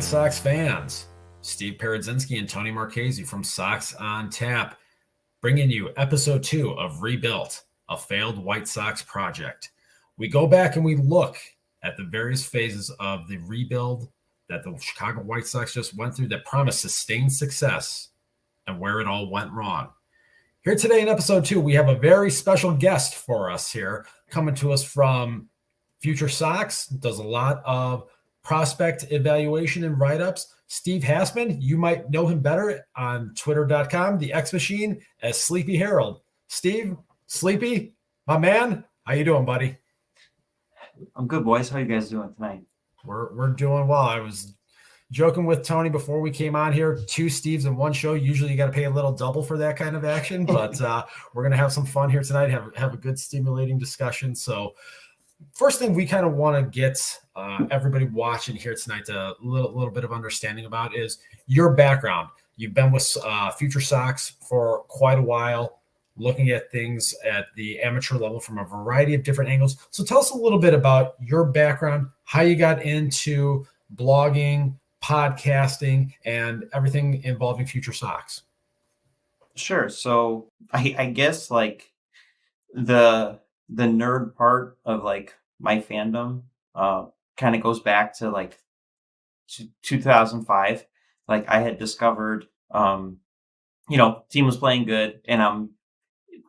White Sox fans. Steve Peredzinski and Tony Marchese from Sox on Tap, bringing you episode 2 of Rebuilt, a Failed White Sox Project. We go back and we look at the various phases of the rebuild that the Chicago White Sox just went through that promised sustained success and where it all went wrong. Here today in episode 2, we have a very special guest for us here, coming to us from Future Sox, does a lot of prospect evaluation and write-ups. Steve Hassman, you might know him better on twitter.com, the X Machine, as Sleepy Harold. Steve, Sleepy, my man, how you doing, buddy? I'm good, boys. How you guys doing tonight? We're doing well. I was joking with Tony before we came on here. 2 Steves in one show. Usually you got to pay a little double for that kind of action, but we're going to have some fun here tonight, have a good stimulating discussion. So first thing we kind of want to get everybody watching here tonight a little bit of understanding about is your background. You've been with Future Sox for quite a while, looking at things at the amateur level from a variety of different angles. So tell us a little bit about your background, how you got into blogging, podcasting, and everything involving Future Sox. Sure. So I guess like the nerd part of like my fandom kind of goes back to like 2005. Like I had discovered, team was playing good, and I'm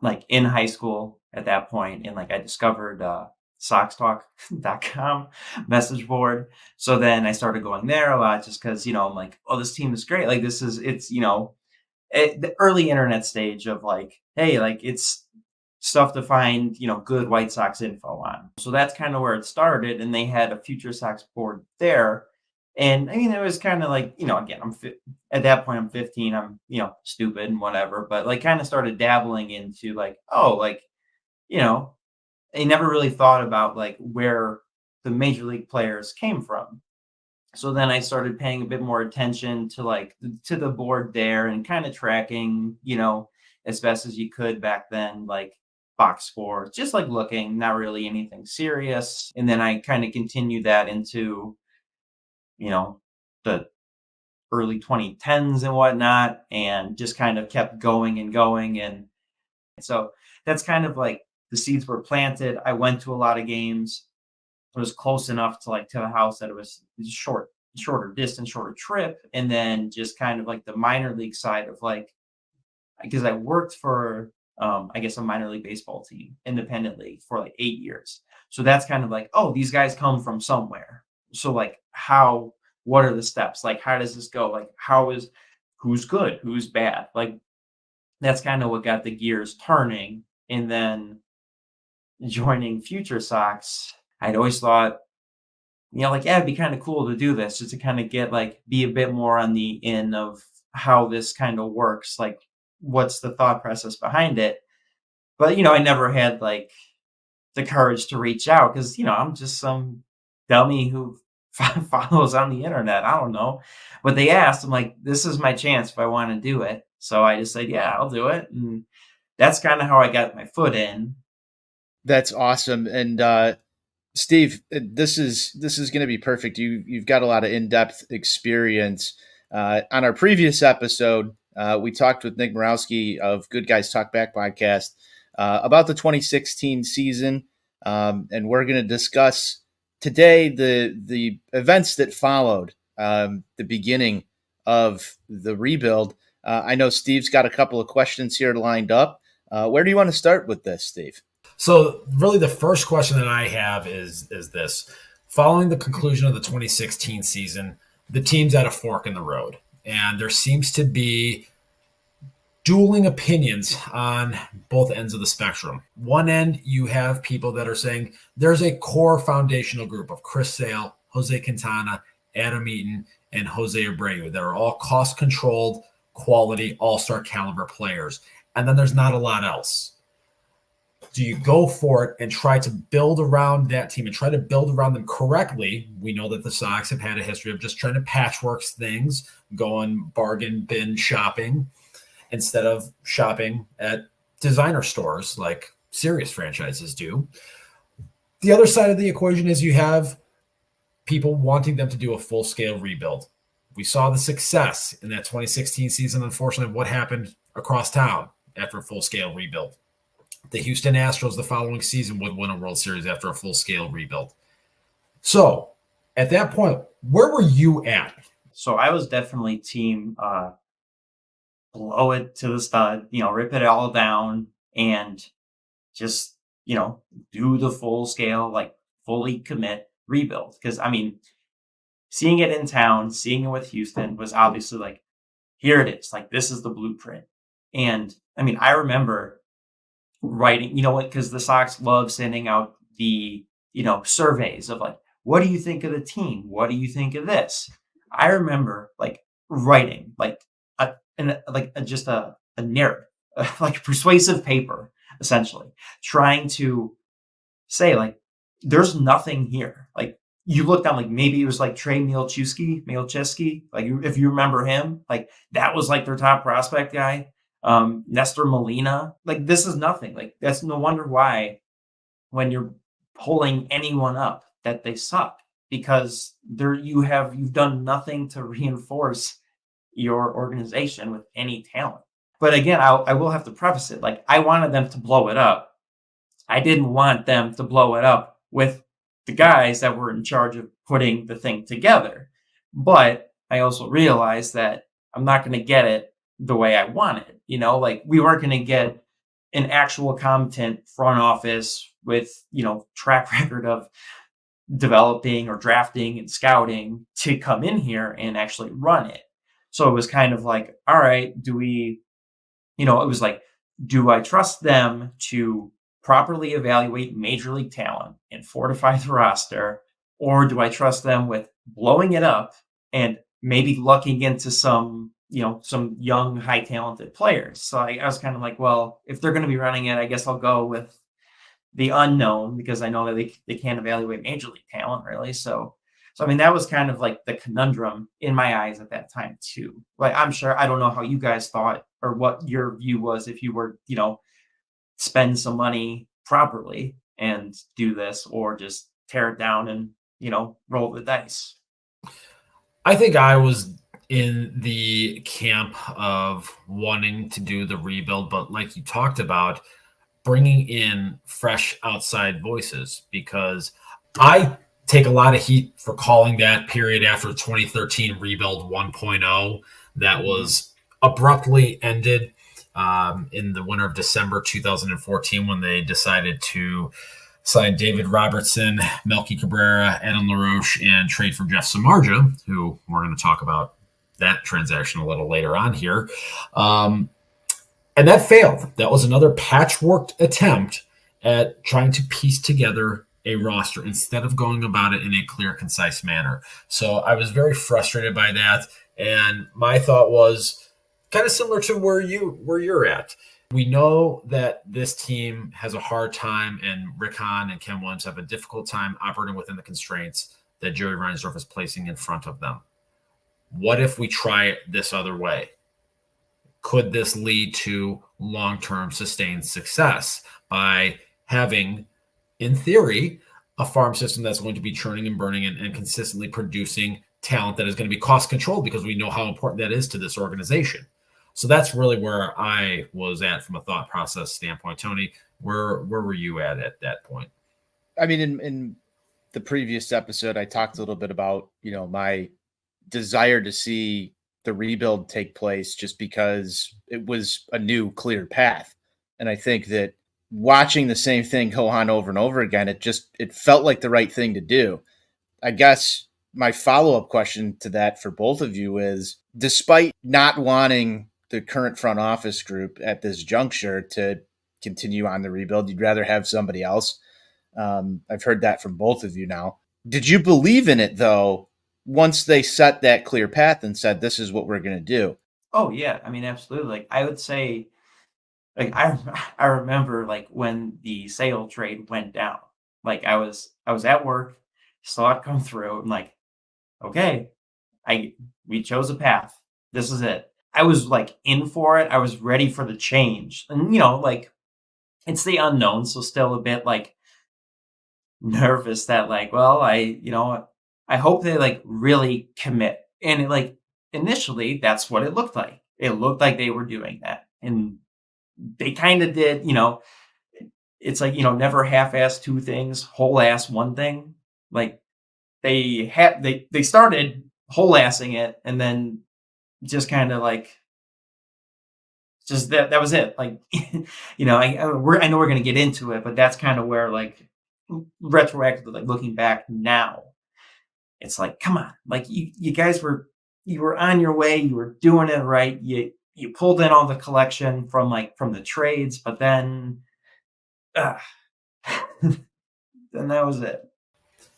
like in high school at that point, and like I discovered SoxTalk.com message board. So then I started going there a lot just because, I'm like, oh, this team is great. Like it's the early internet stage of like, hey, like it's stuff to find, good White Sox info on. So that's kind of where it started. And they had a Future Sox board there. And I mean, it was kind of like, again, at that point, I'm 15, I'm, stupid and whatever, but like kind of started dabbling into like, I never really thought about like where the major league players came from. So then I started paying a bit more attention to like to the board there and kind of tracking, as best as you could back then, like box score, just like looking, not really anything serious. And then I kind of continued that into, the early 2010s and whatnot, and just kind of kept going and going. And so that's kind of like the seeds were planted. I went to a lot of games. It was close enough to the house that it was shorter distance, shorter trip. And then just kind of like the minor league side of like, because I worked for, I guess a minor league baseball team independently for like 8 years. So that's kind of like, oh, these guys come from somewhere. So like what are the steps? Like, how does this go? Like, who's good? Who's bad? Like, that's kind of what got the gears turning. And then joining Future Sox, I'd always thought, it'd be kind of cool to do this, just to kind of be a bit more on the in of how this kind of works. Like, what's the thought process behind it? But, I never had like the courage to reach out because, I'm just some dummy who follows on the internet. I don't know. But they asked, I'm like, this is my chance if I want to do it. So I just said, yeah, I'll do it. And that's kind of how I got my foot in. That's awesome. And Steve, this is going to be perfect. You've got a lot of in-depth experience. On our previous episode, we talked with Nick Morawski of Good Guys Talk Back podcast about the 2016 season, and we're going to discuss today the events that followed the beginning of the rebuild. I know Steve's got a couple of questions here lined up. Where do you want to start with this, Steve? So really the first question that I have is this. Following the conclusion of the 2016 season, the team's at a fork in the road, and there seems to be dueling opinions on both ends of the spectrum. One end, you have people that are saying there's a core foundational group of Chris Sale, Jose Quintana, Adam Eaton, and Jose Abreu that are all cost-controlled, quality, all-star caliber players. And then there's not a lot else. Do you go for it and try to build around that team and try to build around them correctly? We know that the Sox have had a history of just trying to patchwork things, going bargain bin shopping instead of shopping at designer stores like serious franchises do. The other side of the equation is you have people wanting them to do a full-scale rebuild. We saw the success in that 2016 season, unfortunately, what happened across town after a full-scale rebuild. The Houston Astros the following season would win a World Series after a full-scale rebuild. So at that point, where were you at? So I was definitely team blow it to the stud, rip it all down and just, do the full scale, like fully commit rebuild. Because I mean, seeing it in town, seeing it with Houston was obviously like, here it is. Like, this is the blueprint. And I mean, I remember writing, because the Sox love sending out the, surveys of like, what do you think of the team? What do you think of this? I remember like writing like just a narrative, like persuasive paper, essentially trying to say like, there's nothing here. Like you look down, like maybe it was like Trey Mielczewski, like if you remember him, like that was like their top prospect guy. Nestor Molina, like this is nothing. Like that's no wonder why when you're pulling anyone up that they suck, because you've done nothing to reinforce your organization with any talent. But again, I will have to preface it. Like I wanted them to blow it up. I didn't want them to blow it up with the guys that were in charge of putting the thing together. But I also realized that I'm not going to get it the way I wanted. Like we weren't going to get an actual competent front office with, track record of developing or drafting and scouting to come in here and actually run it. So it was kind of like, all right, it was like, do I trust them to properly evaluate major league talent and fortify the roster? Or do I trust them with blowing it up and maybe lucking into some young, high talented players? So I was kind of like, well, if they're going to be running it, I guess I'll go with the unknown because I know that they can't evaluate major league talent really. So I mean, that was kind of like the conundrum in my eyes at that time too. Like, I'm sure, I don't know how you guys thought or what your view was if you were, spend some money properly and do this, or just tear it down and, roll the dice. I think I was in the camp of wanting to do the rebuild, but like you talked about, bringing in fresh outside voices, because I take a lot of heat for calling that period after 2013 rebuild 1.0 that was abruptly ended in the winter of December 2014 when they decided to sign David Robertson, Melky Cabrera, Adam LaRoche, and trade for Jeff Samardzija, who we're going to talk about that transaction a little later on here. And that failed. That was another patchworked attempt at trying to piece together a roster instead of going about it in a clear, concise manner. So I was very frustrated by that. And my thought was kind of similar to where you're at. We know that this team has a hard time, and Rick Hahn and Ken Williams have a difficult time operating within the constraints that Jerry Reinsdorf is placing in front of them. What if we try it this other way? Could this lead to long-term sustained success by having, in theory, a farm system that's going to be churning and burning and consistently producing talent that is going to be cost controlled, because we know how important that is to this organization. So that's really where I was at from a thought process standpoint. Tony, where were you at that point? I mean, in the previous episode, I talked a little bit about, my desire to see the rebuild take place just because it was a new, clear path. And I think that watching the same thing go on over and over again, it felt like the right thing to do. I guess my follow-up question to that for both of you is, despite not wanting the current front office group at this juncture to continue on the rebuild, you'd rather have somebody else. I've heard that from both of you now. Did you believe in it, though, once they set that clear path and said, this is what we're going to do? Oh yeah. I mean, absolutely. Like I would say, like I remember like when the Sale trade went down, like I was at work, saw it come through. I'm like, okay, we chose a path. This is it. I was like in for it. I was ready for the change. And like it's the unknown. So still a bit like nervous that like, well, I hope they like really commit. And like initially, that's what it looked like. It looked like they were doing that. And they kind of did, it's like, never half-ass two things, whole-ass one thing. Like they started whole-assing it, and then just kind of like, just that was it. Like, I know we're going to get into it, but that's kind of where, like, retroactively, like looking back now, it's like, come on, like you guys were on your way, you were doing it right. You pulled in all the collection from the trades, but then then that was it.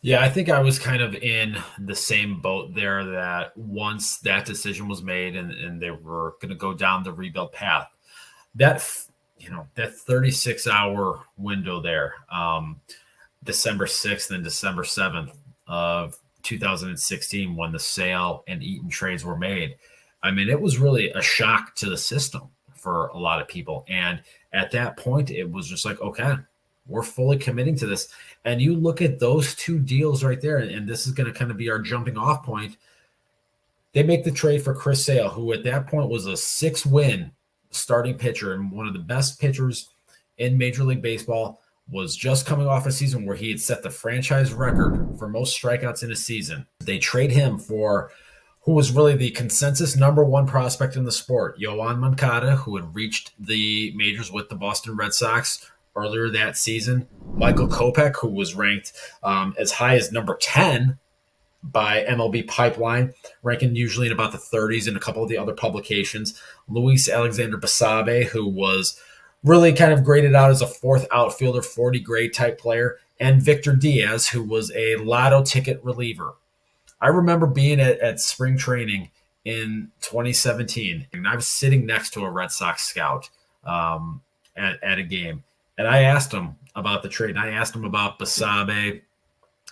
Yeah, I think I was kind of in the same boat there, that once that decision was made and they were going to go down the rebuild path, that, that 36-hour window there, December 6th and December 7th of 2016, when the Sale and Eaton trades were made. I mean, it was really a shock to the system for a lot of people. And at that point, it was just like, okay, we're fully committing to this. And you look at those two deals right there, and this is going to kind of be our jumping off point. They make the trade for Chris Sale, who at that point was a 6-win starting pitcher and one of the best pitchers in Major League Baseball, was just coming off a season where he had set the franchise record for most strikeouts in a season. They trade him for who was really the consensus number one prospect in the sport, Yoan Moncada, who had reached the majors with the Boston Red Sox earlier that season, Michael Kopech, who was ranked as high as number 10 by MLB Pipeline, ranking usually in about the 30s in a couple of the other publications, Luis Alexander Basabe, who was really kind of graded out as a fourth outfielder, 40 grade type player, and Victor Diaz, who was a lotto ticket reliever. I remember being at spring training in 2017, and I was sitting next to a Red Sox scout at a game. And I asked him about the trade. And I asked him about Basabe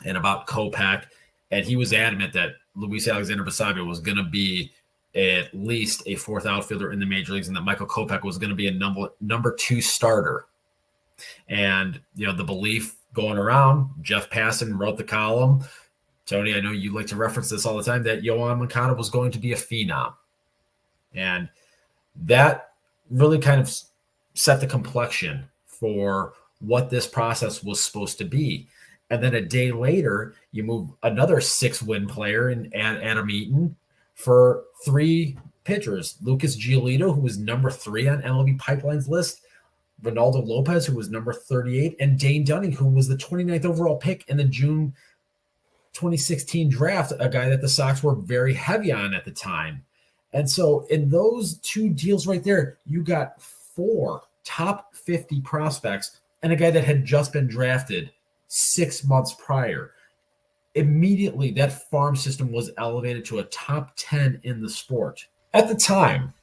and about Kopech. And he was adamant that Luis Alexander Basabe was going to be at least a fourth outfielder in the major leagues, and that Michael Kopech was going to be a number 2 starter. And, the belief going around, Jeff Passan wrote the column. Tony, I know you like to reference this all the time, that Yoan Moncada was going to be a phenom. And that really kind of set the complexion for what this process was supposed to be. And then a day later, you move another 6-win player and add Adam Eaton for 3 pitchers. Lucas Giolito, who was number 3 on MLB Pipeline's list, Ronaldo Lopez, who was number 38, and Dane Dunning, who was the 29th overall pick in the June 2016 draft, a guy that the Sox were very heavy on at the time. And so in those 2 deals right there, you got 4 top 50 prospects and a guy that had just been drafted 6 months prior. Immediately, that farm system was elevated to a top 10 in the sport. At the time,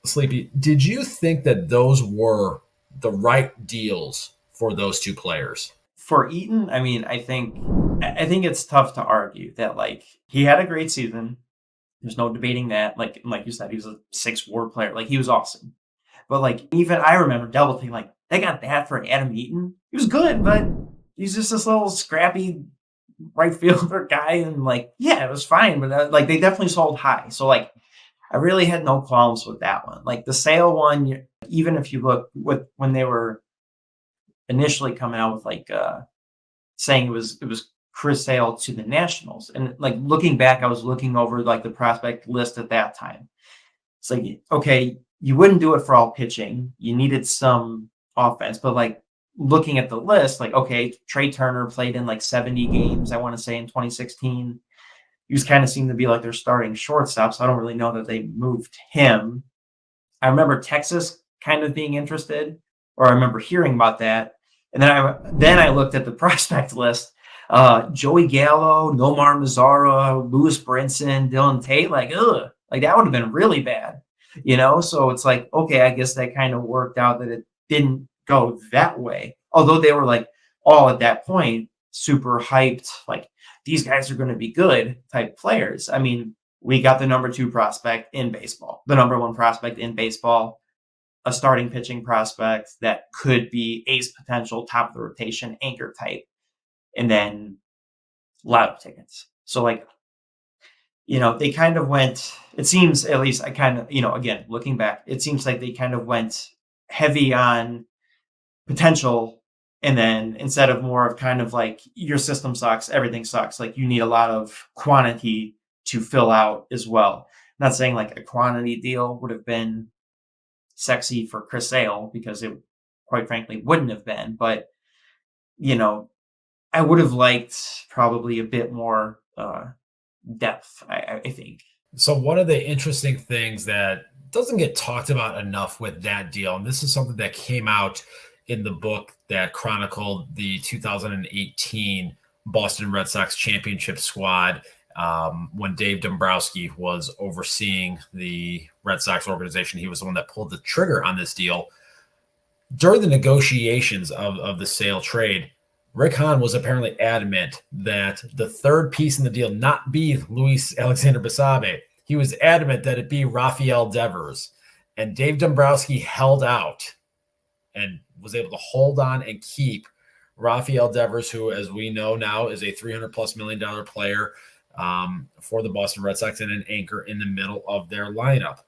Sleepy, did you think that those were the right deals for those 2 players? For Eaton, I mean, I think it's tough to argue that, like, he had a great season. There's no debating that. Like you said, he was a 6-WAR player. Like, he was awesome. But, like, even I remember double thinking, like, they got that for Adam Eaton. He was good, but he's just this little scrappy right fielder guy. And, like, yeah, it was fine. But, like, they definitely sold high. So, like, I really had no qualms with that one. Like, the Sale one, even if you look with when they were initially coming out with, like, saying it was Chris Sale to the Nationals. And, like, looking back, I was looking over, like, the prospect list at that time. It's like, okay, you wouldn't do it for all pitching. You needed some offense. But, like, looking at the list, like, okay, Trey Turner played in, like, 70 games, I want to say, in 2016. He was kind of seemed to be, like, their starting shortstop, so I don't really know that they moved him. I remember Texas kind of being interested, or I remember hearing about that. And then I looked at the prospect list. Joey Gallo, Nomar Mazara, Lewis Brinson, Dylan Tate, like, ugh, like that would have been really bad, So it's like, okay, I guess that kind of worked out that it didn't go that way. Although they were, like, all at that point super hyped, like, these guys are going to be good type players. I mean, we got the number 2 prospect in baseball, the number 1 prospect in baseball, a starting pitching prospect that could be ace potential, top of the rotation, anchor type, and then lotto tickets. So, like, they kind of went, it seems, at least I kind of, again, looking back, it seems like they kind of went heavy on potential. And then instead of more of kind of like your system sucks, everything sucks. Like you need a lot of quantity to fill out as well. Not saying like a quantity deal would have been sexy for Chris Sale, because it quite frankly wouldn't have been. But, I would have liked probably a bit more depth, I think. So one of the interesting things that doesn't get talked about enough with that deal, and this is something that came out in the book that chronicled the 2018 Boston Red Sox championship squad, when Dave Dombrowski was overseeing the Red Sox organization. He was the one that pulled the trigger on this deal. During the negotiations of the Sale trade, Rick Hahn was apparently adamant that the third piece in the deal not be Luis Alexander Basabe. He was adamant that it be Rafael Devers. And Dave Dombrowski held out and was able to hold on and keep Rafael Devers, who, as we know now, is a $300+ million player for the Boston Red Sox and an anchor in the middle of their lineup.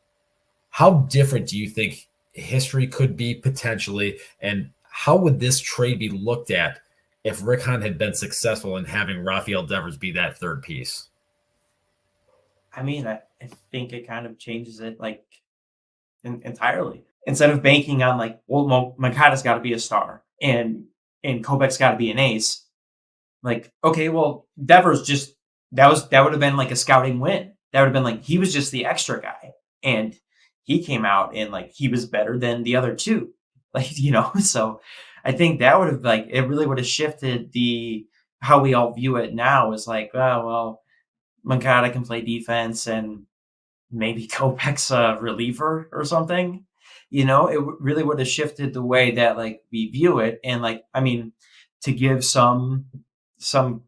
How different do you think history could be potentially, and how would this trade be looked at if Rick Hahn had been successful in having Rafael Devers be that third piece? I mean, I think it kind of changes it like entirely. Instead of banking on like, well, Moncada's got to be a star and Kopech's got to be an ace. Like, okay, well, Devers just that would have been like a scouting win. That would have been like he was just the extra guy, and he came out and like he was better than the other two. Like, so I think that would have like it really would have shifted the how we all view it now is like, oh well, Moncada can play defense and maybe Kopech's a reliever or something. It really would have shifted the way that like we view it. And like, I mean, to give some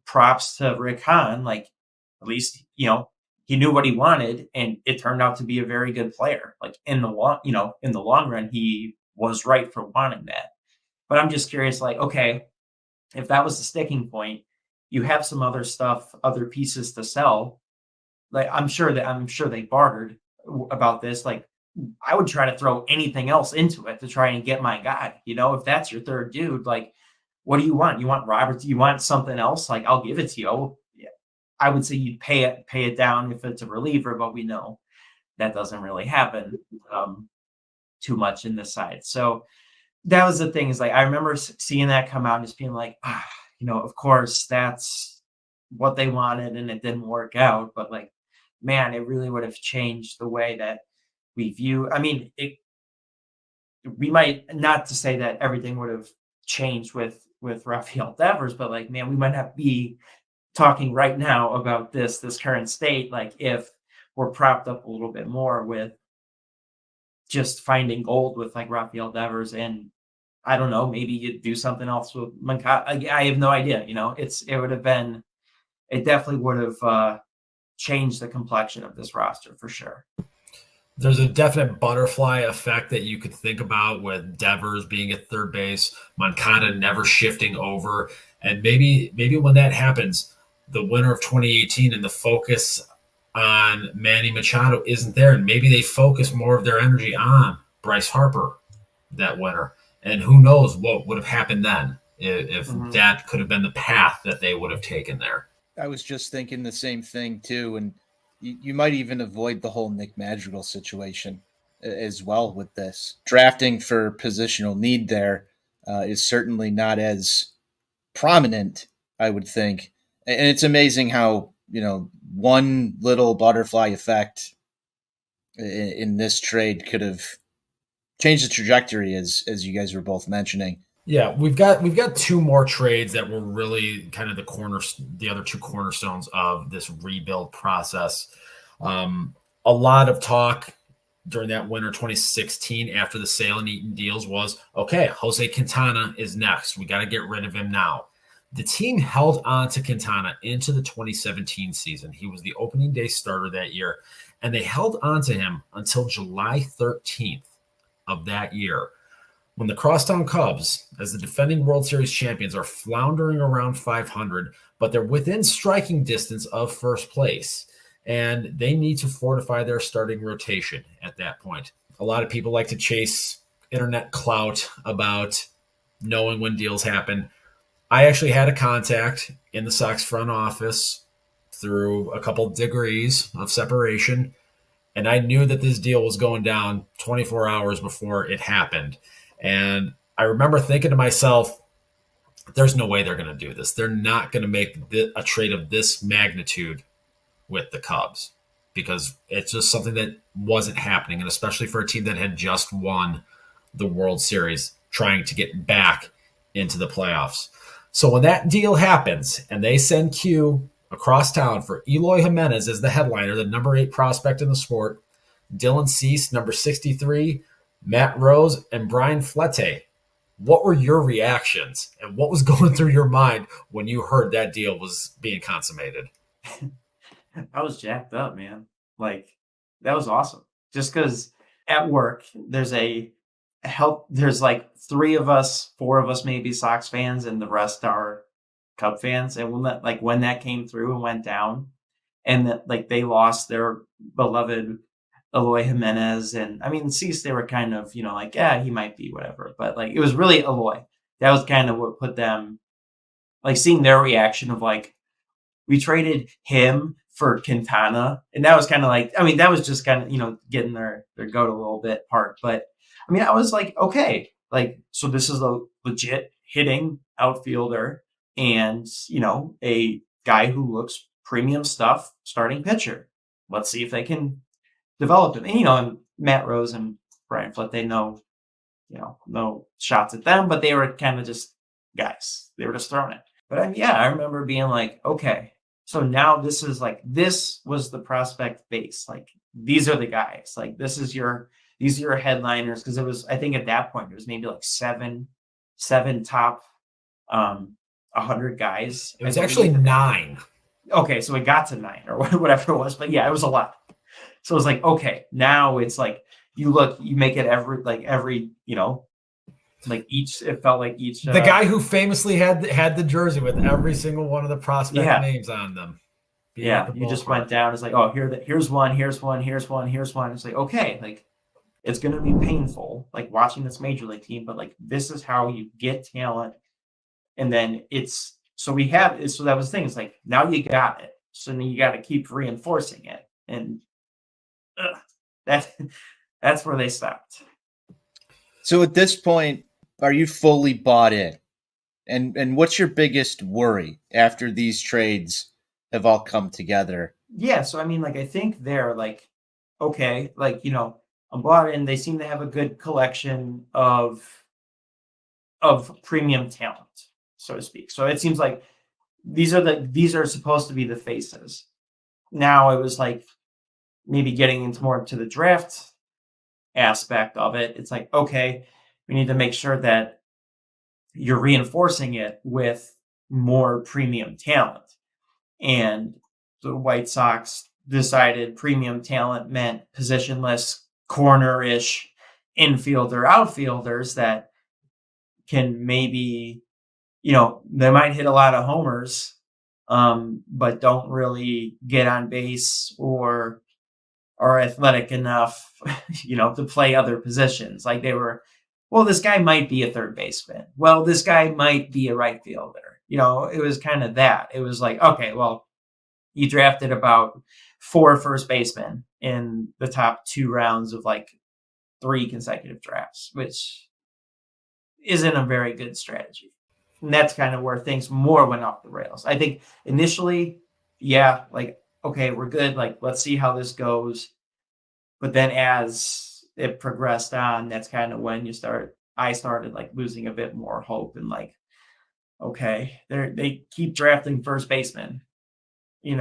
props to Rick Hahn, like at least, he knew what he wanted and it turned out to be a very good player. Like in the long run, he was right for wanting that. But I'm just curious, like, okay, if that was the sticking point, you have some other stuff, other pieces to sell. Like I'm sure they bartered about this. Like I would try to throw anything else into it to try and get my guy. If that's your third dude, like, what do you want? You want Robert? Do you want something else? Like I'll give it to you. Yeah. I would say you'd pay it down if it's a reliever, but we know that doesn't really happen too much in this side. So that was the thing, is like I remember seeing that come out and just being like, of course that's what they wanted and it didn't work out. But like, man, it really would have changed the way that we view. I mean, we might not to say that everything would have changed with Rafael Devers, but like, man, we might not be talking right now about this current state. Like if we're propped up a little bit more with just finding gold with like Rafael Devers, and I don't know, maybe you do something else with Moncada. I have no idea. It definitely would have changed the complexion of this roster for sure. There's a definite butterfly effect that you could think about with Devers being at third base, Moncada never shifting over. And maybe when that happens, the winter of 2018 and the focus on Manny Machado isn't there. And maybe they focus more of their energy on Bryce Harper that winter. And who knows what would have happened then if that could have been the path that they would have taken there. I was just thinking the same thing too. And you might even avoid the whole Nick Madrigal situation as well with this. Drafting for positional need there is certainly not as prominent, I would think. And it's amazing how, one little butterfly effect in this trade could have changed the trajectory, as you guys were both mentioning. Yeah, we've got two more trades that were really kind of the other two cornerstones of this rebuild process. A lot of talk during that winter 2016 after the Sale and Eaton deals was, okay, Jose Quintana is next. We got to get rid of him now. The team held on to Quintana into the 2017 season. He was the opening day starter that year, and they held on to him until July 13th of that year, when the Crosstown Cubs, as the defending World Series champions, are floundering around 500, but they're within striking distance of first place. and they need to fortify their starting rotation at that point. A lot of people like to chase internet clout about knowing when deals happen. I actually had a contact in the Sox front office through a couple degrees of separation, and I knew that this deal was going down 24 hours before it happened. And I remember thinking to myself, there's no way they're going to do this. They're not going to make a trade of this magnitude with the Cubs because it's just something that wasn't happening. And especially for a team that had just won the World Series, trying to get back into the playoffs. So when that deal happens and they send Q across town for Eloy Jimenez as the headliner, the number 8 prospect in the sport, Dylan Cease, number 63, Matt Rose, and Brian Flette, what were your reactions and what was going through your mind when you heard that deal was being consummated? I was jacked up, man. Like, that was awesome. Just because at work, there's like 3 of us, 4 of us maybe Sox fans, and the rest are Cub fans. And when that came through and went down, and that like they lost their beloved Eloy Jimenez, and I mean, Cease, they were kind of, like, yeah, he might be whatever, but like it was really Eloy. That was kind of what put them, like, seeing their reaction of like, we traded him for Quintana, and that was kind of like, I mean, that was just kind of getting their goat a little bit part, but I mean, I was like, okay, like, so this is a legit hitting outfielder and, a guy who looks premium stuff, starting pitcher. Let's see if they can develop him. And Matt Rose and Brian Flett, they know, no shots at them, but they were kind of just guys. They were just throwing it. But I remember being like, okay, so now this was the prospect base. Like, these are the guys. Like, these are your headliners. Because it was, I think at that point, it was maybe like seven top 100 guys. It was actually 9. Okay, so it got to 9 or whatever it was. But yeah, it was a lot. So it was like, okay, now it's like, you make it every, like each, it felt like each. The guy who famously had the jersey with every single one of the prospect names on them. Yeah, you just went down. It's like, oh, here's one. It's like, okay, like, it's going to be painful, like, watching this major league team, but like, this is how you get talent. And then so that was the thing. It's like, now you got it. So then you got to keep reinforcing it. And that's where they stopped. So at this point, are you fully bought in? And what's your biggest worry after these trades have all come together? Yeah, so I mean, like, I think they're like, okay, like, I'm bought in. They seem to have a good collection of premium talent, so to speak. So it seems like these are supposed to be the faces. Now it was like maybe getting into more to the draft aspect of it. It's like, okay, we need to make sure that you're reinforcing it with more premium talent. And the White Sox decided premium talent meant positionless, corner-ish infielder, outfielders that can maybe, they might hit a lot of homers, but don't really get on base or are athletic enough, to play other positions. Like, this guy might be a third baseman. Well, this guy might be a right fielder. It was kind of that. It was like, okay, well, you drafted about 4 first basemen in the top 2 rounds of like 3 consecutive drafts, which isn't a very good strategy. And that's kind of where things more went off the rails. I think initially, yeah, like, okay, we're good. Like, let's see how this goes. But then as it progressed on, that's kind of when I started like losing a bit more hope and like, okay, they keep drafting first baseman. You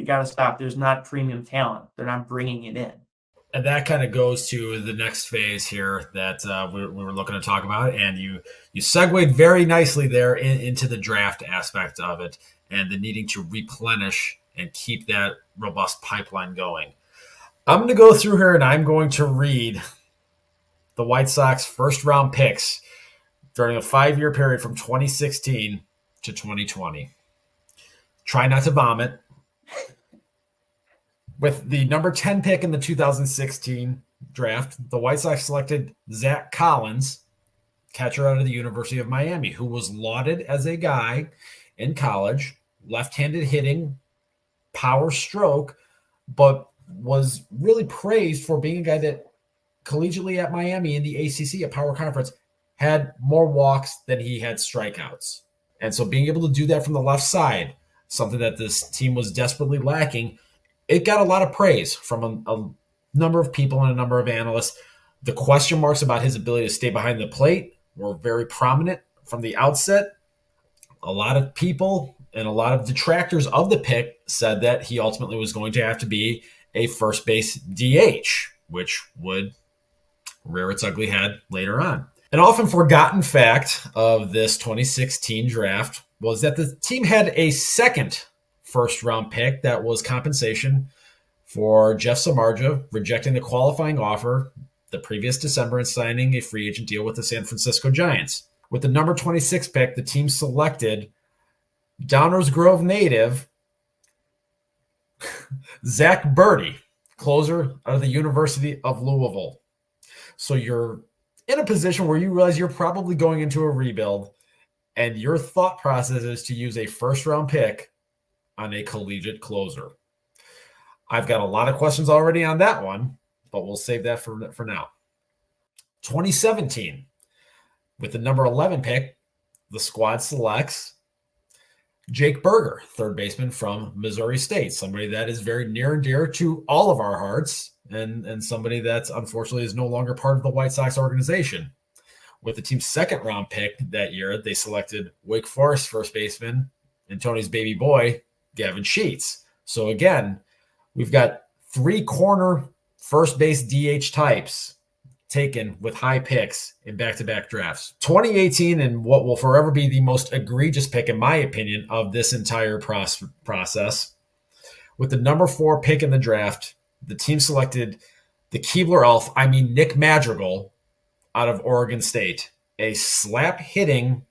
got to stop. There's not premium talent. They're not bringing it in. And that kind of goes to the next phase here that we were looking to talk about. And you segued very nicely there into the draft aspect of it and the needing to replenish and keep that robust pipeline going. I'm going to go through here and I'm going to read the White Sox first round picks during a 5-year period from 2016 to 2020. Try not to vomit. With the number 10 pick in the 2016 draft, the White Sox selected Zach Collins, catcher out of the University of Miami, who was lauded as a guy in college, left-handed hitting, power stroke, but was really praised for being a guy that collegiately at Miami in the ACC, a power conference, had more walks than he had strikeouts. And so being able to do that from the left side, something that this team was desperately lacking, it got a lot of praise from a number of people and a number of analysts. The question marks about his ability to stay behind the plate were very prominent from the outset. A lot of people and a lot of detractors of the pick said that he ultimately was going to have to be a first base DH, which would rear its ugly head later on. An often forgotten fact of this 2016 draft was that the team had a second first-round pick that was compensation for Jeff Samardzija rejecting the qualifying offer the previous December and signing a free agent deal with the San Francisco Giants. With the number 26 pick, the team selected Downers Grove native Zach Birdie, closer out of the University of Louisville. So you're in a position where you realize you're probably going into a rebuild, and your thought process is to use a first-round pick on a collegiate closer. I've got a lot of questions already on that one, but we'll save that for now. 2017, with the number 11 pick, the squad selects Jake Berger, third baseman from Missouri State, somebody that is very near and dear to all of our hearts, and somebody that unfortunately is no longer part of the White Sox organization. With the team's second round pick that year, they selected Wake Forest first baseman and Tony's baby boy, Gavin Sheets. So again, we've got three corner first base DH types taken with high picks in back-to-back drafts. 2018, and what will forever be the most egregious pick, in my opinion, of this entire process. With the number 4 pick in the draft, the team selected the Keebler elf, Nick Madrigal, out of Oregon State, a slap-hitting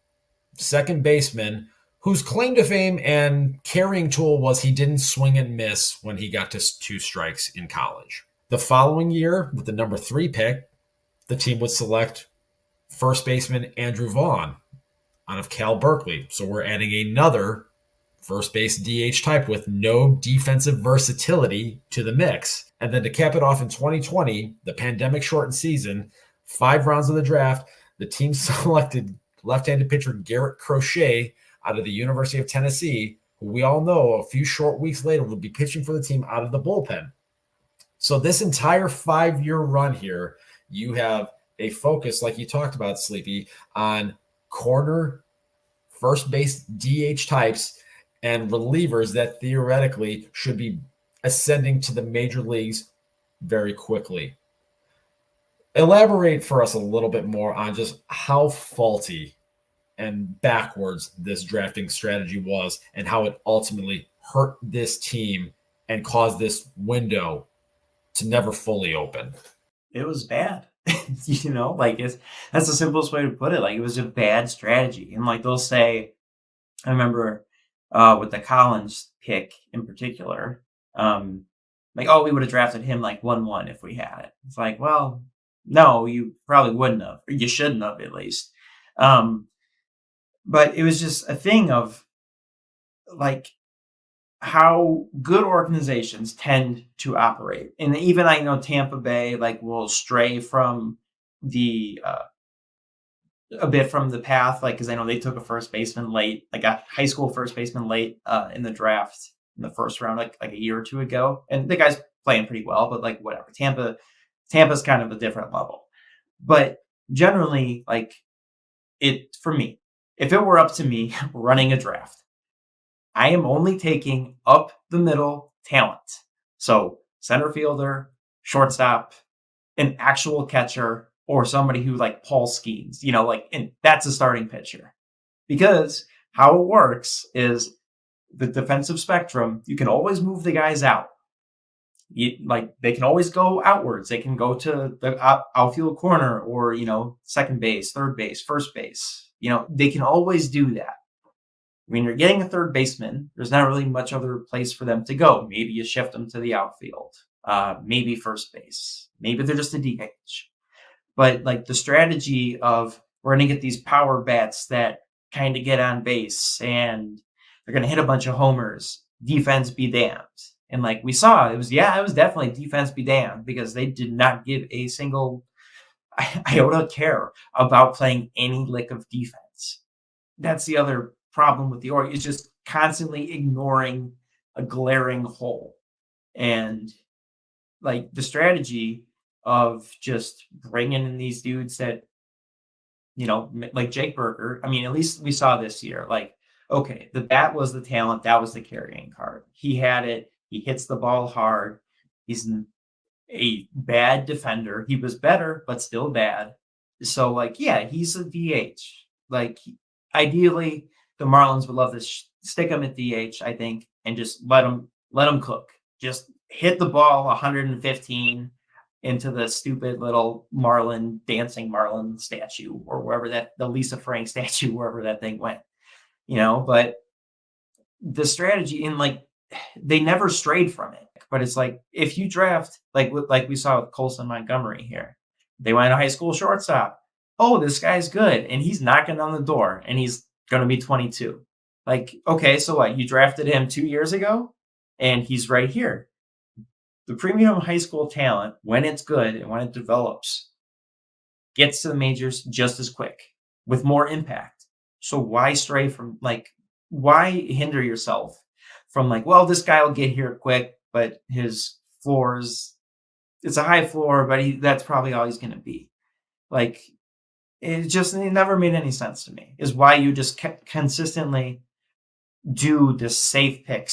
second baseman whose claim to fame and carrying tool was he didn't swing and miss when he got to 2 strikes in college. The following year, with the number 3 pick, the team would select first baseman Andrew Vaughn out of Cal Berkeley. So we're adding another first base DH type with no defensive versatility to the mix. And then to cap it off in 2020, the pandemic shortened season, 5 rounds of the draft, the team selected left-handed pitcher Garrett Crochet out of the University of Tennessee, who we all know a few short weeks later will be pitching for the team out of the bullpen. So this entire 5-year run here, you have a focus, like you talked about, Sleepy, on corner first base DH types and relievers that theoretically should be ascending to the major leagues very quickly. Elaborate for us a little bit more on just how faulty and backwards this drafting strategy was and how it ultimately hurt this team and caused this window to never fully open. It was bad. That's the simplest way to put it. Like, it was a bad strategy. And like they'll say, I remember with the Collins pick in particular, we would have drafted him like 1-1 if we had it. It's like, well, no, you probably wouldn't have, or you shouldn't have at least. But it was just a thing of like how good organizations tend to operate. And even I know Tampa Bay will stray from the a bit from the path, because I know they took a first baseman late, like a high school first baseman late in the draft in the first round, like a year or two ago. And the guy's playing pretty well, but whatever. Tampa's kind of a different level. But generally, for me, if it were up to me running a draft, I am only taking up the middle talent. So center fielder, shortstop, an actual catcher, or somebody who Paul Skeens, and that's a starting pitcher. Because how it works is the defensive spectrum, you can always move the guys out. They can always go outwards. They can go to the outfield corner or, second base, third base, first base. They can always do that. when you're getting a third baseman, there's not really much other place for them to go. Maybe you shift them to the outfield, maybe first base, maybe they're just a DH. But like the strategy of we're going to get these power bats that kind of get on base and they're going to hit a bunch of homers, defense be damned. And like we saw, it was definitely defense be damned, because they did not give a single iota care about playing any lick of defense. That's the other problem with the Orioles, is just constantly ignoring a glaring hole. And like the strategy of just bringing in these dudes that, like Jake Burger, I mean, at least we saw this year, like, okay, the bat was the talent, that was the carrying card. He had it, he hits the ball hard, he's a bad defender. He was better, but still bad. So, like, yeah, he's a DH. Like, ideally, the Marlins would love to stick him at DH, I think, and just let him cook. Just hit the ball 115 into the stupid little dancing Marlin statue, or wherever the Lisa Frank statue, wherever that thing went. But the strategy, and like, they never strayed from it. But it's like, if you draft, like we saw with Colson Montgomery here, they went to high school shortstop. Oh, this guy's good, and he's knocking on the door, and he's going to be 22. Like, okay, so what? You drafted him 2 years ago, and he's right here. The premium high school talent, when it's good and when it develops, gets to the majors just as quick with more impact. So why stray from, like, why hinder yourself from, like, well, this guy will get here quick, but his it's a high floor, but that's probably all he's going to be. Like, it never made any sense to me, is why you just consistently do this safe pick.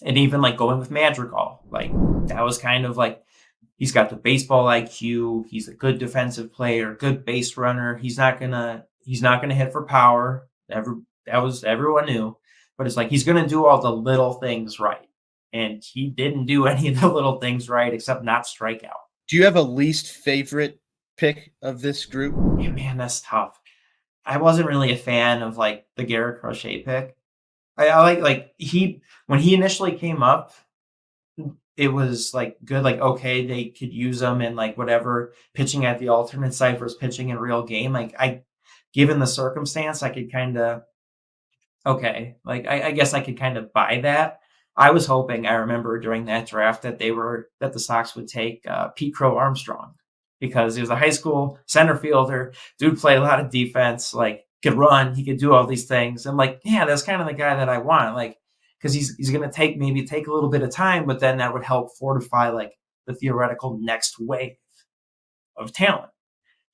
And even like going with Madrigal, like that was kind of like, he's got the baseball IQ. He's a good defensive player, good base runner. He's not gonna hit for power. Everyone knew, but it's like, he's gonna do all the little things right, and he didn't do any of the little things right except not strike out. Do you have a least favorite pick of this group? Yeah, man, that's tough. I wasn't really a fan of like the Garrett Crochet pick. I like when he initially came up, it was like good, like, okay, they could use him in like whatever, pitching at the alternate site versus pitching in real game. Like, given the circumstance, I could kind of, okay, like I guess I could kind of buy that. I was hoping, I remember during that draft, that the Sox would take Pete Crow Armstrong, because he was a high school center fielder, dude played a lot of defense, like could run, he could do all these things. I'm like, yeah, that's kind of the guy that I want, like, because he's going to take a little bit of time, but then that would help fortify like the theoretical next wave of talent.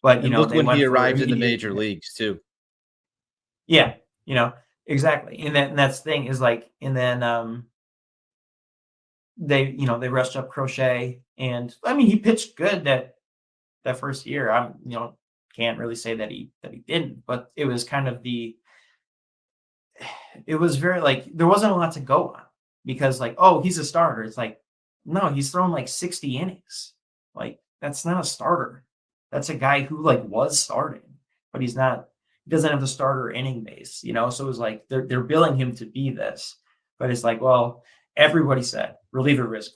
But look, when he arrived in the major leagues too. Yeah, exactly. And that's the thing, is like, and then they rushed up Crochet, and I mean, he pitched good that first year. I'm can't really say that he didn't, but it was kind of it was very like, there wasn't a lot to go on, because like, oh, he's a starter. It's like, no, he's thrown like 60 innings. Like, that's not a starter. That's a guy who like was starting, but he doesn't have the starter inning base, so it was like, they're billing him to be this, but it's like, well, everybody said reliever risk.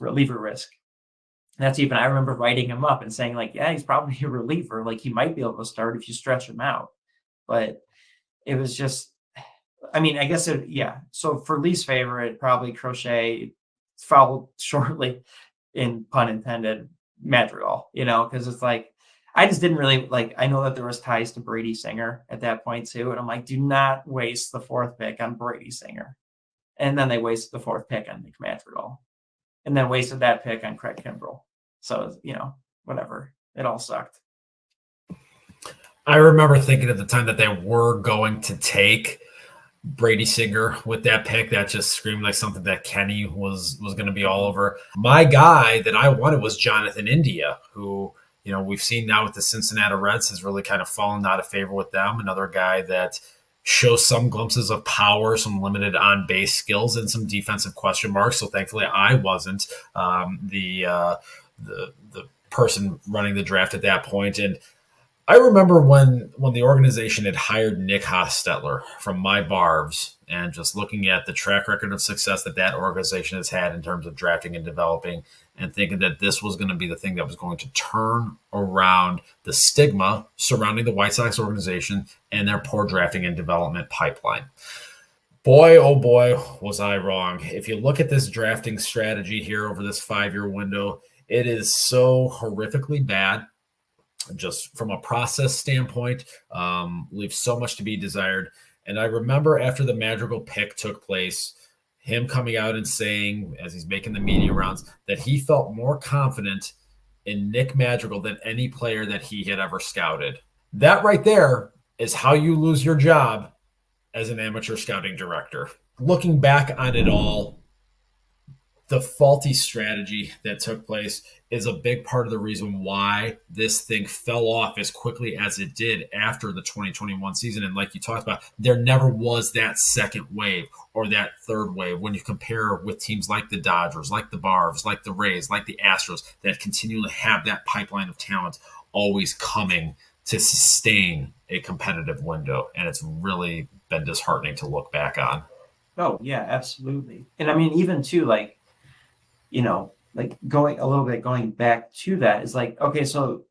And that's even, I remember writing him up and saying like, yeah, he's probably a reliever. Like, he might be able to start if you stretch him out. But it was just, I mean, I guess so for least favorite, probably Crochet, followed shortly, in pun intended, Madrigal, because it's like, I just didn't really like, I know that there was ties to Brady Singer at that point too. And I'm like, do not waste the fourth pick on Brady Singer. And then they wasted the fourth pick on Nick Madrigal, and then wasted that pick on Craig Kimbrell. So, whatever. It all sucked. I remember thinking at the time that they were going to take Brady Singer with that pick. That just screamed like something that Kenny was going to be all over. My guy that I wanted was Jonathan India, who, we've seen now with the Cincinnati Reds has really kind of fallen out of favor with them. Another guy that shows some glimpses of power, some limited on-base skills, and some defensive question marks. So thankfully I wasn't the person running the draft at that point. And I remember when the organization had hired Nick Hostetler from my Barbs, and just looking at the track record of success that that organization has had in terms of drafting and developing, and thinking that this was going to be the thing that was going to turn around the stigma surrounding the White Sox organization and their poor drafting and development pipeline. Boy, oh boy, was I wrong. If you look at this drafting strategy here over this 5-year window, it is so horrifically bad. Just from a process standpoint, leaves so much to be desired. And I remember after the Madrigal pick took place, him coming out and saying, as he's making the media rounds, that he felt more confident in Nick Madrigal than any player that he had ever scouted. That right there is how you lose your job as an amateur scouting director. Looking back on it all, the faulty strategy that took place is a big part of the reason why this thing fell off as quickly as it did after the 2021 season. And like you talked about, there never was that second wave or that third wave when you compare with teams like the Dodgers, like the Barbs, like the Rays, like the Astros, that continue to have that pipeline of talent always coming to sustain a competitive window. And it's really been disheartening to look back on. Oh, yeah, absolutely. And I mean, even too, like, like going back to that is like, okay, so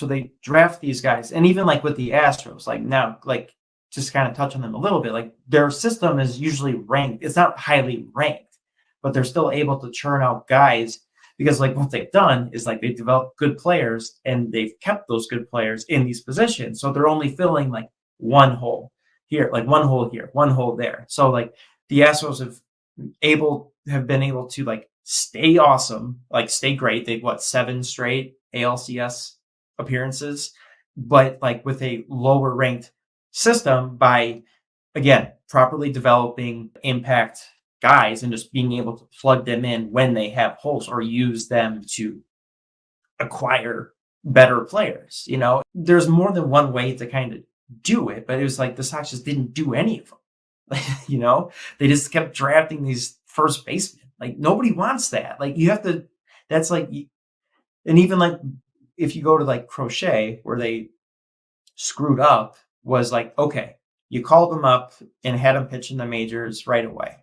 they draft these guys, and even like with the Astros, like now, like just kind of touch on them a little bit, like their system is usually ranked. It's not highly ranked, but they're still able to churn out guys because like what they've done is like they've developed good players and they've kept those good players in these positions. So they're only filling like one hole here, like one hole here, one hole there. So like the Astros have been able to like stay awesome, like stay great. They've 7 straight ALCS appearances, but like with a lower ranked system by, again, properly developing impact guys and just being able to plug them in when they have holes or use them to acquire better players. There's more than one way to kind of do it, but it was like the Sox just didn't do any of them. They just kept drafting these first basemen. Like nobody wants that. Like you have to, that's like, and even like if you go to like Crochet where they screwed up was like, okay, you called him up and had him pitch in the majors right away.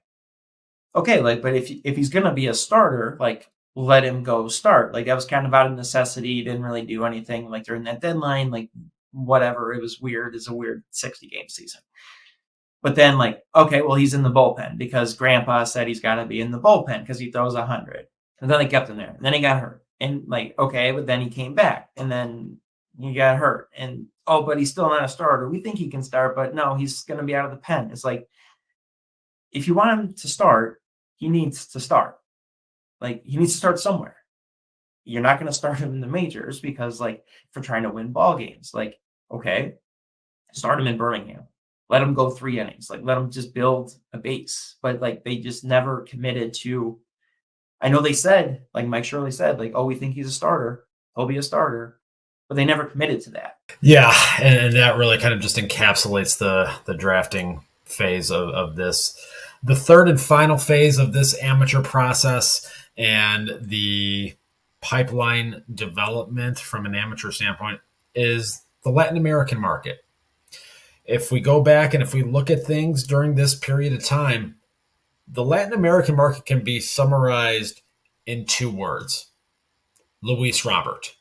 Okay. Like, but if he's going to be a starter, like let him go start. Like that was kind of out of necessity. He didn't really do anything like during that deadline, like whatever. It was weird. It's a weird 60-game season. But then, like, okay, well, he's in the bullpen because Grandpa said he's got to be in the bullpen because he throws 100. And then they kept him there. And then he got hurt. And, like, okay, but then he came back. And then he got hurt. And, oh, but he's still not a starter. We think he can start, but no, he's going to be out of the pen. It's like, if you want him to start, he needs to start. Like, he needs to start somewhere. You're not going to start him in the majors because, like, for trying to win ball games. Like, okay, start him in Birmingham. Let them go 3 innings. Like, let them just build a base. But, like, they just never committed to – I know they said, like Mike Shirley said, like, oh, we think he's a starter. He'll be a starter. But they never committed to that. Yeah, and that really kind of just encapsulates the drafting phase of this. The third and final phase of this amateur process and the pipeline development from an amateur standpoint is the Latin American market. If we go back and if we look at things during this period of time, the Latin American market can be summarized in 2 words: Luis Robert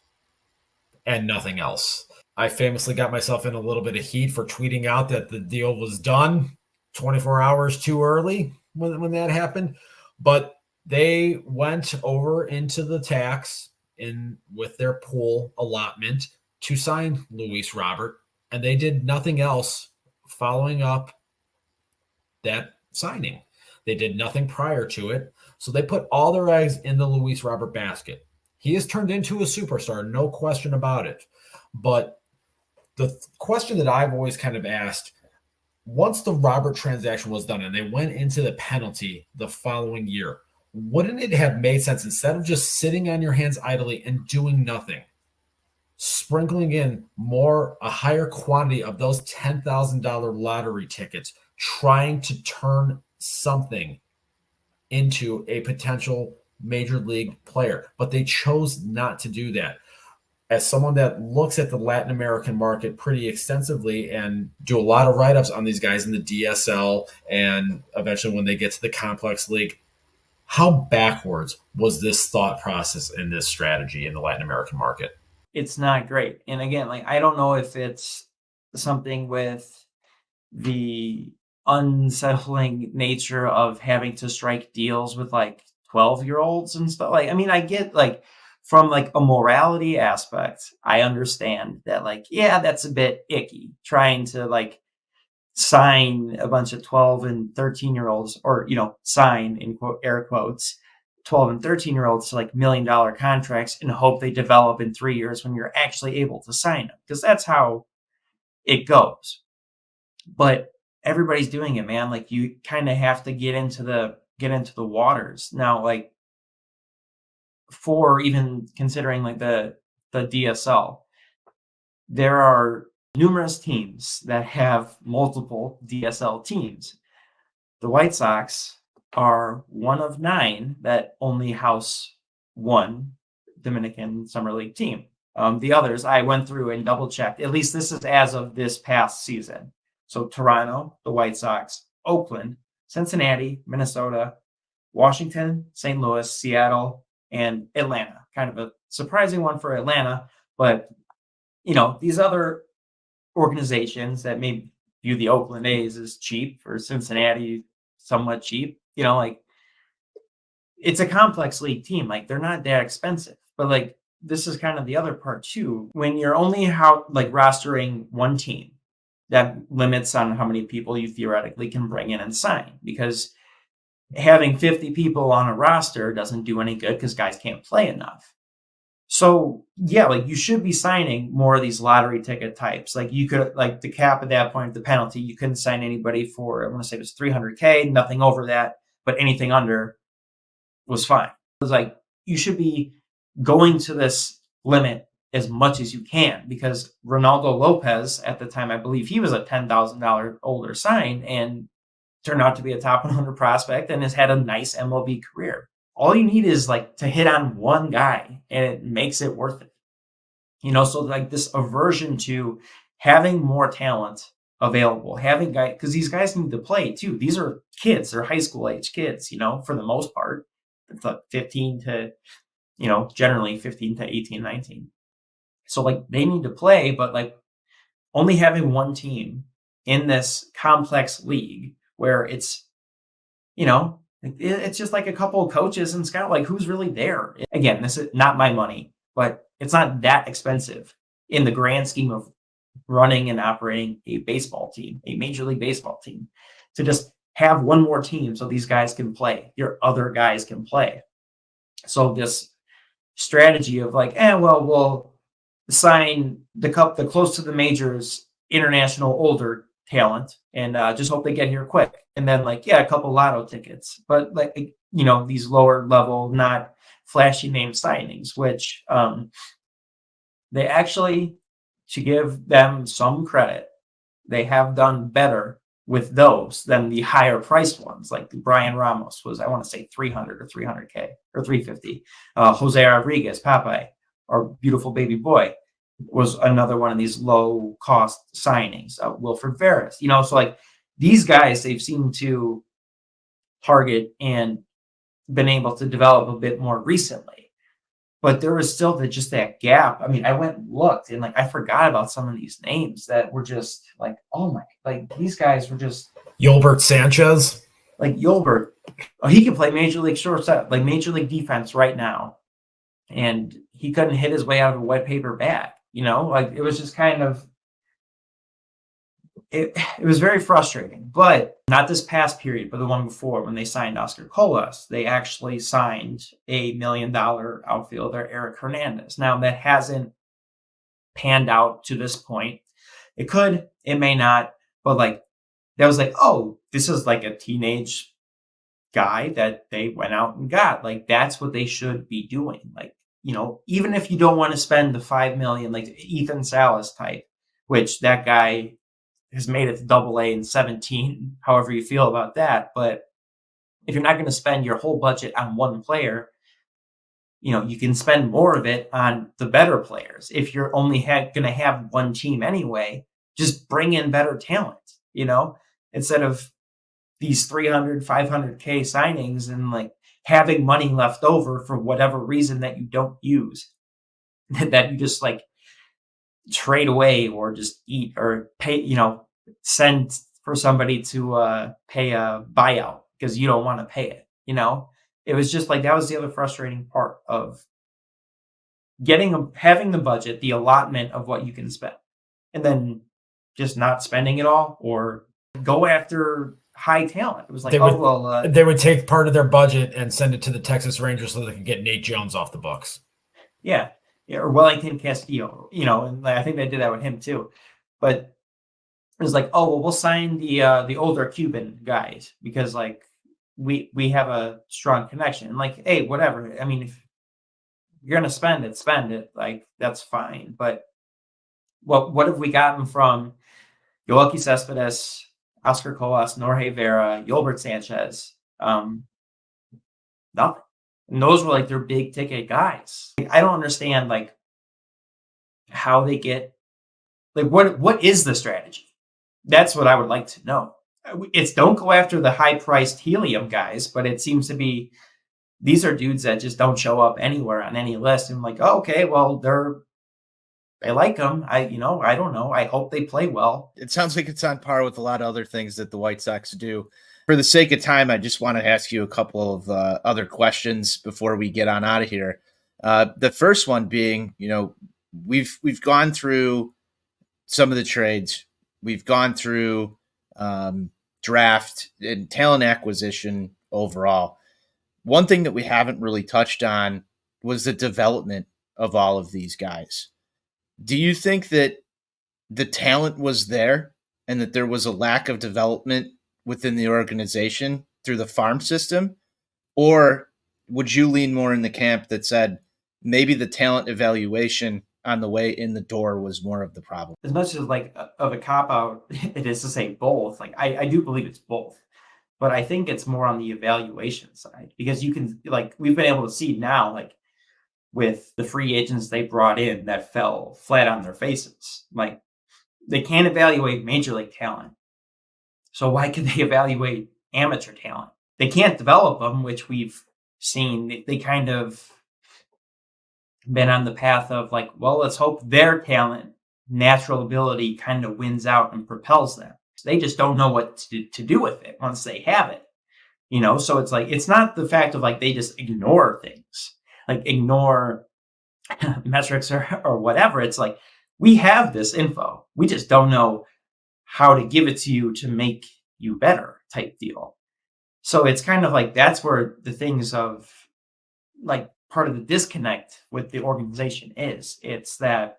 and nothing else. I famously got myself in a little bit of heat for tweeting out that the deal was done 24 hours too early when that happened. But they went over into the tax with their pool allotment to sign Luis Robert. And they did nothing else following up that signing. They did nothing prior to it. So they put all their eggs in the Luis Robert basket. He has turned into a superstar, no question about it. But the question that I've always kind of asked, once the Robert transaction was done and they went into the penalty the following year, wouldn't it have made sense, instead of just sitting on your hands idly and doing nothing, sprinkling in a higher quantity of those $10,000 lottery tickets, trying to turn something into a potential major league player? But they chose not to do that. as someone that looks at the Latin American market pretty extensively and do a lot of write-ups on these guys in the DSL and eventually when they get to the complex league, how backwards was this thought process and this strategy in the Latin American market? It's not great. And again, like, I don't know if it's something with the unsettling nature of having to strike deals with like 12-year-olds and stuff. Like, I mean, I get like from like a morality aspect, I understand that, like, yeah, that's a bit icky trying to like sign a bunch of 12 and 13-year-olds, or, sign in quote air quotes 12 and 13-year-olds to like $1 million contracts and hope they develop in 3 years when you're actually able to sign them, because that's how it goes. But everybody's doing it, man. Like, you kind of have to get into the waters now, like, for even considering like the DSL, there are numerous teams that have multiple DSL teams. The White Sox are one of 9 that only house one Dominican Summer League team. The others, I went through and double checked. At least this is as of this past season. So Toronto, the White Sox, Oakland, Cincinnati, Minnesota, Washington, St. Louis, Seattle, and Atlanta. Kind of a surprising one for Atlanta, but these other organizations that may view the Oakland A's as cheap, or Cincinnati somewhat cheap, like, it's a complex league team. Like, they're not that expensive, but like, this is kind of the other part too. When you're only rostering one team, that limits on how many people you theoretically can bring in and sign, because having 50 people on a roster doesn't do any good because guys can't play enough. So yeah, like, you should be signing more of these lottery ticket types. Like, you could, like, the cap at that point, the penalty, you couldn't sign anybody for, I want to say it was $300K, nothing over that, but anything under was fine. It was like, you should be going to this limit as much as you can, because Ronaldo Lopez at the time, I believe he was a $10,000 older sign and turned out to be a top 100 prospect and has had a nice MLB career. All you need is like to hit on one guy and it makes it worth it. So like, this aversion to having more talent available, having guys, because these guys need to play too. These are kids, they're high school age kids, for the most part. It's like 15 to, generally 15 to 18, 19. So like, they need to play, but like, only having one team in this complex league where it's, it's just like a couple of coaches and scout, like, who's really there? Again, this is not my money, but it's not that expensive in the grand scheme of running and operating a baseball team, a Major League Baseball team, to just have one more team so these guys can play, your other guys can play. So this strategy of like, we'll sign the close to the majors international older talent and just hope they get here quick. And then like, a couple lotto tickets, but like, these lower level, not flashy name signings, which they actually, to give them some credit, they have done better with those than the higher priced ones. Like Brian Ramos was, I want to say 300 or 300K or 350. Jose Rodriguez, Popeye, our beautiful baby boy, was another one of these low cost signings. Wilfred Veras, so like, these guys, they've seemed to target and been able to develop a bit more recently. But there was still just that gap. I mean, I went and looked and like, I forgot about some of these names that were just like, oh my, like, these guys were just Yolbert Sanchez. Like Yolbert, he can play Major League shortstop, like Major League defense right now. And he couldn't hit his way out of a wet paper bag, like, it was just kind of, it was very frustrating. But not this past period, but the one before, when they signed Oscar Colas, they actually signed a $1 million outfielder, Eric Hernandez. Now, that hasn't panned out to this point. It could, it may not, but like, that was like, oh, this is like a teenage guy that they went out and got. Like, that's what they should be doing. Like, even if you don't want to spend the $5 million, like Ethan Salas type, which that guy has made it to AA in 17, however you feel about that. But if you're not going to spend your whole budget on one player, you can spend more of it on the better players. If you're only going to have one team anyway, just bring in better talent, instead of these 300, 500K signings and like having money left over for whatever reason that you don't use, that you just like trade away or just eat or pay, send for somebody to pay a buyout because you don't want to pay it. It was just like, that was the other frustrating part of having the budget, the allotment of what you can spend, and then just not spending it all or go after high talent. It was like, they would take part of their budget and send it to the Texas Rangers so they could get Nate Jones off the books. Yeah, or Wellington Castillo, and I think they did that with him too. But it was like, oh, well, we'll sign the older Cuban guys because like we have a strong connection. And like, hey, whatever. I mean, if you're gonna spend it. Like, that's fine. But what have we gotten from Yoelqui Cespedes, Oscar Colas, Jorge Vera, Yolbert Sanchez? Nothing. And those were like their big ticket guys. I don't understand like how they get like what is the strategy? That's what I would like to know. It's don't go after the high priced helium guys, but it seems to be these are dudes that just don't show up anywhere on any list. And I'm like, oh, okay, well, they like them. I don't know. I hope they play well. It sounds like it's on par with a lot of other things that the White Sox do. For the sake of time, I just want to ask you a couple of other questions before we get on out of here. The first one being, we've gone through some of the trades. We've gone through draft and talent acquisition overall. One thing that we haven't really touched on was the development of all of these guys. Do you think that the talent was there and that there was a lack of development within the organization through the farm system? Or would you lean more in the camp that said maybe the talent evaluation on the way in the door was more of the problem? As much as like of a cop out it is to say both, like I do believe it's both. But I think it's more on the evaluation side because you can like we've been able to see now like with the free agents they brought in that fell flat on their faces. Like they can't evaluate major league talent. So why can they evaluate amateur talent? They can't develop them, which we've seen. They kind of been on the path of like, well, let's hope their talent, natural ability kind of wins out and propels them. So they just don't know what to do with it once they have it. So it's like, it's not the fact of like, they just ignore things, like ignore metrics or whatever. It's like, we have this info. We just don't know how to give it to you to make you better type deal. So it's kind of like, that's where the things of like part of the disconnect with the organization is. It's that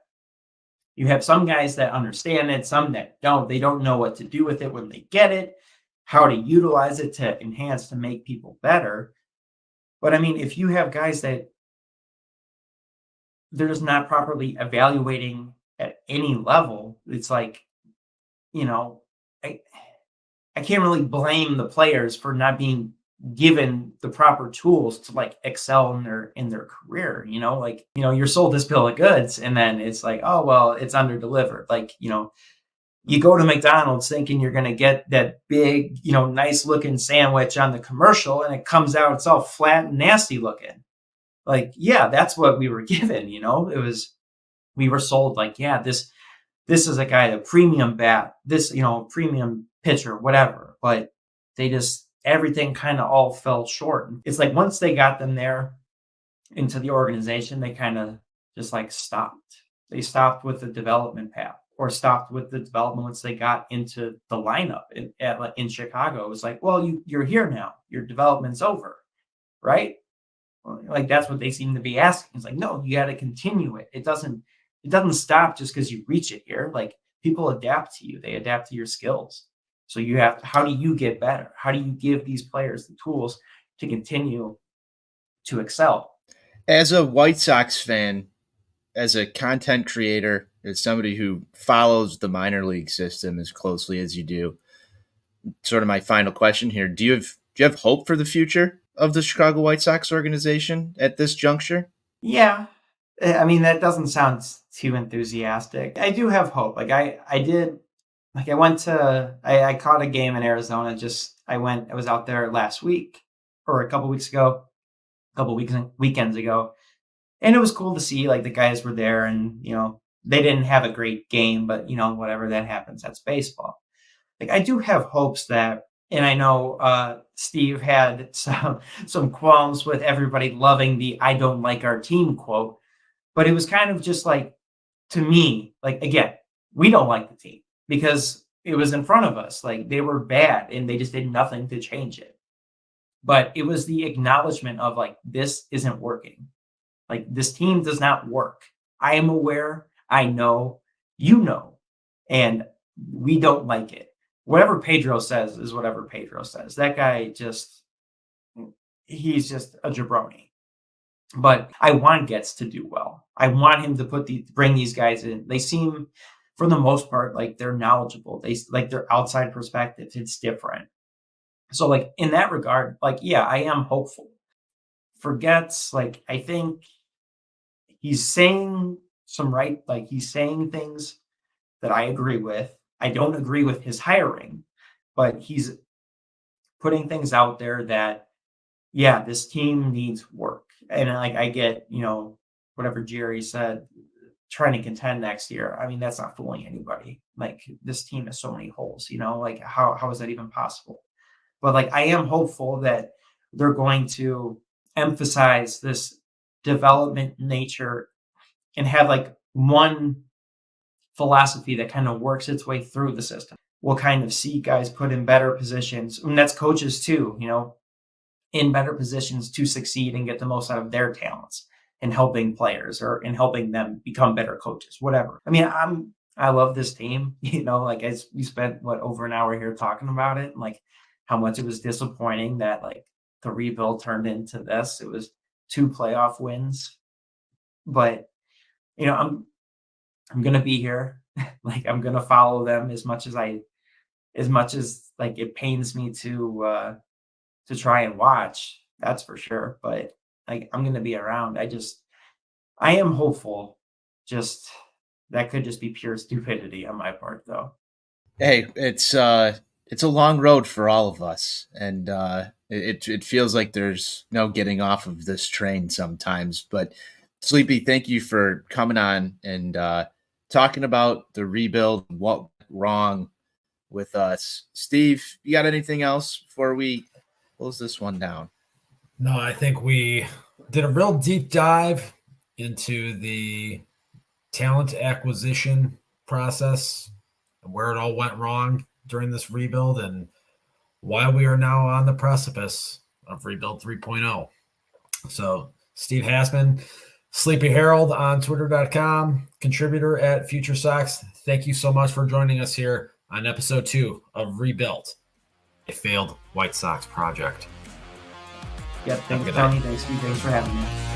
you have some guys that understand it, some that don't. They don't know what to do with it when they get it, how to utilize it to enhance, to make people better. But I mean, if you have guys that they're just not properly evaluating at any level, it's like, I can't really blame the players for not being given the proper tools to like excel in their career. You're sold this bill of goods and then it's like, oh, well, it's under delivered. Like, you go to McDonald's thinking you're going to get that big, nice looking sandwich on the commercial and it comes out, it's all flat and nasty looking. Like, yeah, that's what we were given, we were sold like, yeah, this is a guy, a premium bat, this, premium pitcher, whatever. But everything kind of all fell short. It's like once they got them there into the organization, they kind of just like stopped. They stopped with the development path or stopped with the development once they got into the lineup in Chicago. It was like, well, you're here now. Your development's over, right? Like that's what they seem to be asking. It's like, no, you got to continue it. It doesn't stop just because you reach it here. Like people adapt to you. They adapt to your skills. So how do you get better? How do you give these players the tools to continue to excel? As a White Sox fan, as a content creator, as somebody who follows the minor league system as closely as you do, sort of my final question here, do you have hope for the future of the Chicago White Sox organization at this juncture? Yeah. I mean, that doesn't sound too enthusiastic. I do have hope. Like I did, like I caught a game in Arizona. I was out there last week or a couple weeks ago, weekends ago. And it was cool to see like the guys were there and, they didn't have a great game, but whatever, that happens. That's baseball. Like I do have hopes that, and I know Steve had some qualms with everybody loving the "I don't like our team" quote, but it was kind of just like, to me, like again, we don't like the team because it was in front of us. Like they were bad and they just did nothing to change it. But it was the acknowledgement of like this isn't working. Like this team does not work. I am aware. I know. You know. And we don't like it. Whatever Pedro says is whatever Pedro says. That guy he's just a jabroni. But I want Getz to do well. I want him to bring these guys in. They seem, for the most part, like they're knowledgeable. They like their outside perspective. It's different. So like in that regard, like yeah, I am hopeful. For Getz, like I think he's saying he's saying things that I agree with. I don't agree with his hiring, but he's putting things out there that, yeah, this team needs work. And like I get, whatever Jerry said, trying to contend next year. I mean, that's not fooling anybody. Like this team has so many holes, like how is that even possible? But like I am hopeful that they're going to emphasize this development nature and have like one philosophy that kind of works its way through the system. We'll kind of see guys put in better positions, and that's coaches too, in better positions to succeed and get the most out of their talents in helping players or in helping them become better coaches, whatever. I mean, I love this team, like we spent over an hour here talking about it and like how much it was disappointing that like the rebuild turned into this. It was 2 playoff wins, but I'm gonna be here. Like I'm gonna follow them as much as like it pains me to try and watch. That's for sure. But like I'm gonna be around. I am hopeful. Just that could just be pure stupidity on my part, though. Hey, it's a long road for all of us, and it feels like there's no getting off of this train sometimes. But Sleepy, thank you for coming on and talking about the rebuild, what went wrong with us. Steve, you got anything else before we close this one down? No, I think we did a real deep dive into the talent acquisition process and where it all went wrong during this rebuild and why we are now on the precipice of Rebuild 3.0. So, Steve Hassman, Sleepy Harold on Twitter.com, contributor at Future Sox. Thank you so much for joining us here on episode 2 of Rebuilt, a Failed White Sox Project. Yeah, thanks, Tony. Thanks for having me.